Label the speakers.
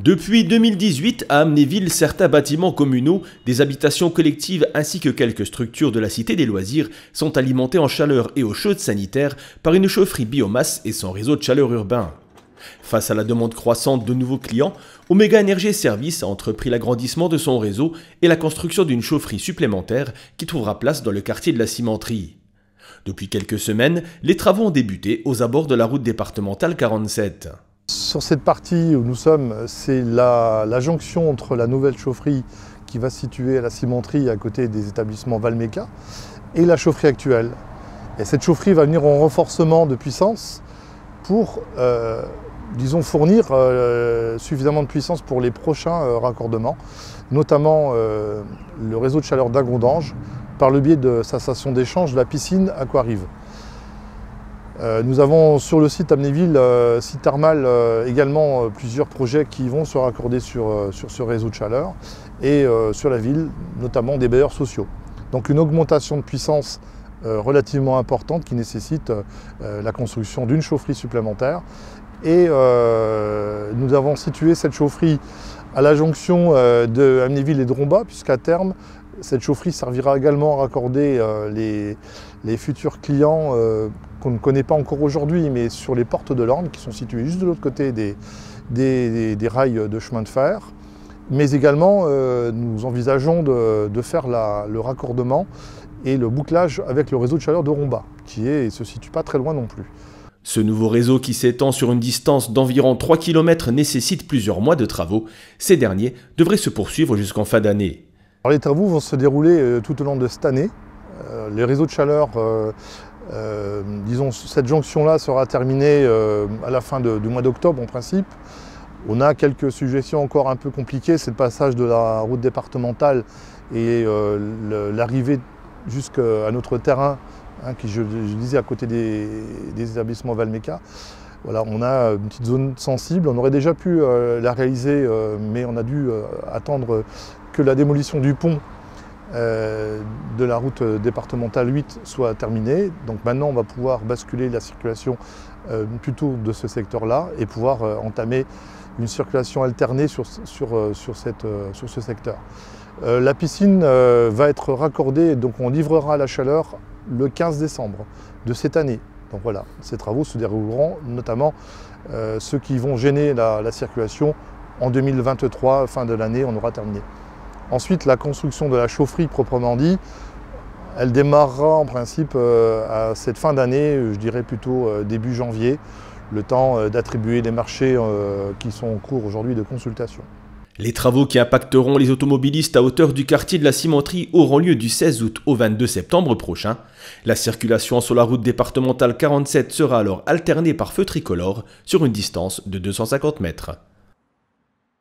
Speaker 1: Depuis 2018, à Amnéville, certains bâtiments communaux, des habitations collectives ainsi que quelques structures de la Cité des Loisirs sont alimentés en chaleur et eau chaude sanitaire par une chaufferie biomasse et son réseau de chaleur urbain. Face à la demande croissante de nouveaux clients, Omega Energy Service a entrepris l'agrandissement de son réseau et la construction d'une chaufferie supplémentaire qui trouvera place dans le quartier de la Cimenterie. Depuis quelques semaines, les travaux ont débuté aux abords de la route départementale 47.
Speaker 2: Sur cette partie où nous sommes, c'est la jonction entre la nouvelle chaufferie qui va se situer à la Cimenterie à côté des établissements Valmeca et la chaufferie actuelle. Et cette chaufferie va venir en renforcement de puissance pour, fournir suffisamment de puissance pour les prochains raccordements, notamment le réseau de chaleur d'Agondange par le biais de sa station d'échange, la piscine Aquarive. Nous avons sur le site Amnéville, site thermal, également plusieurs projets qui vont se raccorder sur ce réseau de chaleur et sur la ville, notamment des bailleurs sociaux. Donc une augmentation de puissance relativement importante qui nécessite la construction d'une chaufferie supplémentaire. Et nous avons situé cette chaufferie à la jonction de Amnéville et de Romba, puisqu'à terme, cette chaufferie servira également à raccorder les futurs clients qu'on ne connaît pas encore aujourd'hui, mais sur les portes de l'Orne, qui sont situées juste de l'autre côté des rails de chemin de fer. Mais également, nous envisageons de faire le raccordement et le bouclage avec le réseau de chaleur de Romba, qui ne se situe pas très loin non plus.
Speaker 1: Ce nouveau réseau qui s'étend sur une distance d'environ 3 km nécessite plusieurs mois de travaux. Ces derniers devraient se poursuivre jusqu'en fin d'année.
Speaker 2: Les travaux vont se dérouler tout au long de cette année. Les réseaux de chaleur, cette jonction-là sera terminée à la fin du mois d'octobre en principe. On a quelques suggestions encore un peu compliquées, c'est le passage de la route départementale et l'arrivée jusqu'à notre terrain, qui je disais à côté des établissements Valmeca. Voilà, on a une petite zone sensible, on aurait déjà pu la réaliser, mais on a dû attendre que la démolition du pont de la route départementale 8 soit terminée. Donc maintenant on va pouvoir basculer la circulation plutôt de ce secteur-là et pouvoir entamer une circulation alternée sur ce secteur. La piscine va être raccordée, donc on livrera la chaleur le 15 décembre de cette année. Donc voilà, ces travaux se dérouleront, notamment ceux qui vont gêner la circulation en 2023, fin de l'année, on aura terminé. Ensuite, la construction de la chaufferie proprement dit, elle démarrera en principe à cette fin d'année, je dirais plutôt début janvier, le temps d'attribuer les marchés qui sont en cours aujourd'hui de consultation.
Speaker 1: Les travaux qui impacteront les automobilistes à hauteur du quartier de la Cimenterie auront lieu du 16 août au 22 septembre prochain. La circulation sur la route départementale 47 sera alors alternée par feu tricolore sur une distance de 250 mètres.